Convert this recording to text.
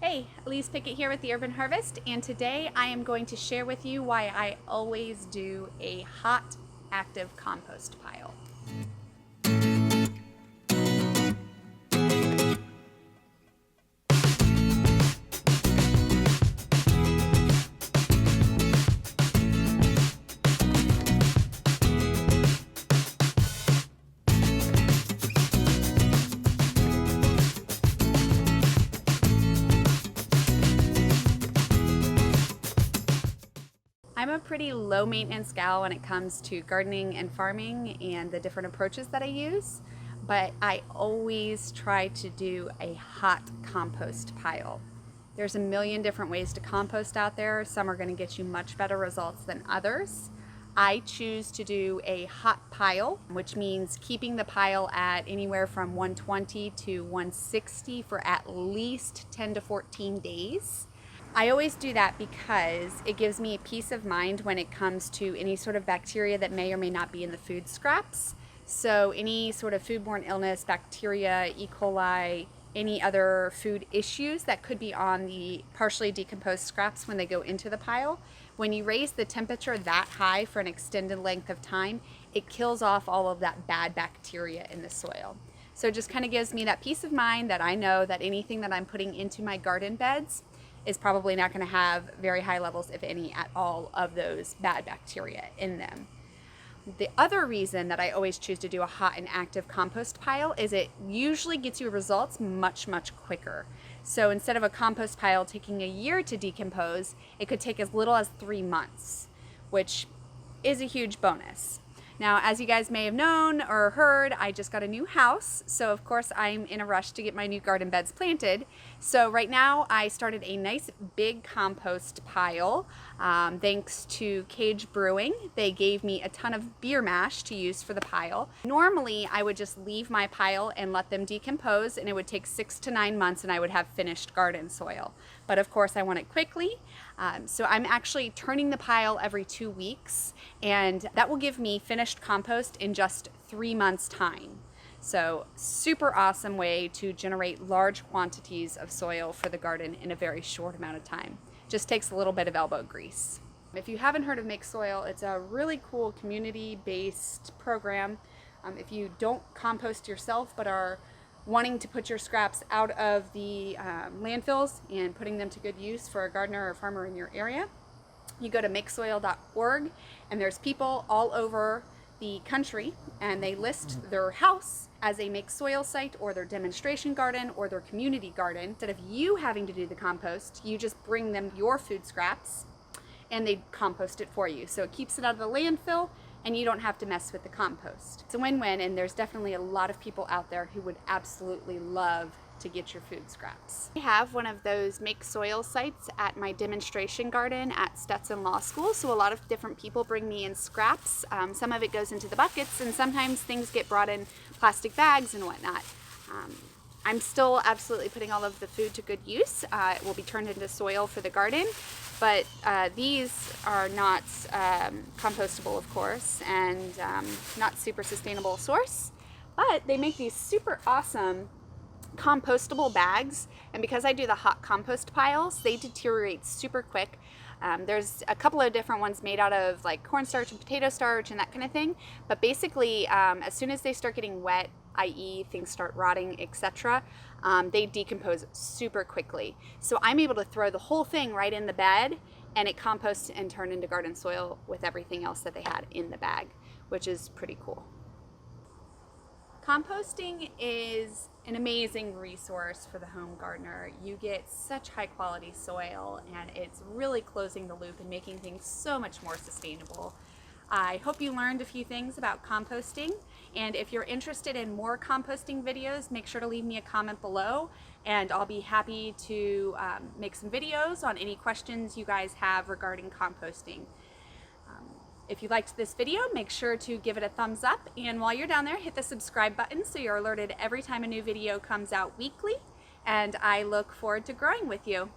Hey, Elise Pickett here with the Urban Harvest, and today I am going to share with you why I always do a hot, active compost pile. I'm a pretty low maintenance gal when it comes to gardening and farming and the different approaches that I use, but I always try to do a hot compost pile. There's a million different ways to compost out there. Some are going to get you much better results than others. I choose to do a hot pile, which means keeping the pile at anywhere from 120 to 160 for at least 10 to 14 days. I always do that because it gives me peace of mind when it comes to any sort of bacteria that may or may not be in the food scraps. So any sort of foodborne illness, bacteria, E. coli, any other food issues that could be on the partially decomposed scraps when they go into the pile. When you raise the temperature that high for an extended length of time, it kills off all of that bad bacteria in the soil. So it just kind of gives me that peace of mind that I know that anything that I'm putting into my garden beds is probably not going to have very high levels, if any at all, of those bad bacteria in them. The other reason that I always choose to do a hot and active compost pile is it usually gets you results much quicker. So instead of a compost pile taking a year to decompose, it could take as little as 3 months, which is a huge bonus. Now, as you guys may have known or heard, I just got a new house, so of course I'm in a rush to get my new garden beds planted. So right now I started a nice big compost pile thanks to Cage Brewing. They gave me a ton of beer mash to use for the pile. Normally I would just leave my pile and let them decompose, and it would take 6 to 9 months and I would have finished garden soil. But of course I want it quickly, so I'm actually turning the pile every 2 weeks, and that will give me finished compost in just 3 months time. So super awesome way to generate large quantities of soil for the garden in a very short amount of time. Just takes a little bit of elbow grease. If you haven't heard of Make Soil, it's a really cool community-based program. If you don't compost yourself but are wanting to put your scraps out of the landfills and putting them to good use for a gardener or farmer in your area, you go to makesoil.org, and there's people all over the country, and they list their house as a Make Soil site, or their demonstration garden, or their community garden. Instead of you having to do the compost, you just bring them your food scraps and they compost it for you. So it keeps it out of the landfill and you don't have to mess with the compost. It's a win-win, and there's definitely a lot of people out there who would absolutely love to get your food scraps. I have one of those Make Soil sites at my demonstration garden at Stetson Law School, so a lot of different people bring me in scraps. Some of it goes into the buckets, and sometimes things get brought in plastic bags and whatnot. I'm still absolutely putting all of the food to good use. It will be turned into soil for the garden, but these are not compostable, of course, and not super sustainable source, but they make these super awesome compostable bags, and because I do the hot compost piles, they deteriorate super quick. There's a couple of different ones made out of like cornstarch and potato starch and that kind of thing, but basically as soon as they start getting wet, i.e. things start rotting, etc., they decompose super quickly. So I'm able to throw the whole thing right in the bed, and it composts and turn into garden soil with everything else that they had in the bag, which is pretty cool. Composting is an amazing resource for the home gardener. You get such high quality soil, and it's really closing the loop and making things so much more sustainable. I hope you learned a few things about composting, and if you're interested in more composting videos, make sure to leave me a comment below, and I'll be happy to make some videos on any questions you guys have regarding composting. If you liked this video, make sure to give it a thumbs up, and while you're down there, hit the subscribe button so you're alerted every time a new video comes out weekly, and I look forward to growing with you.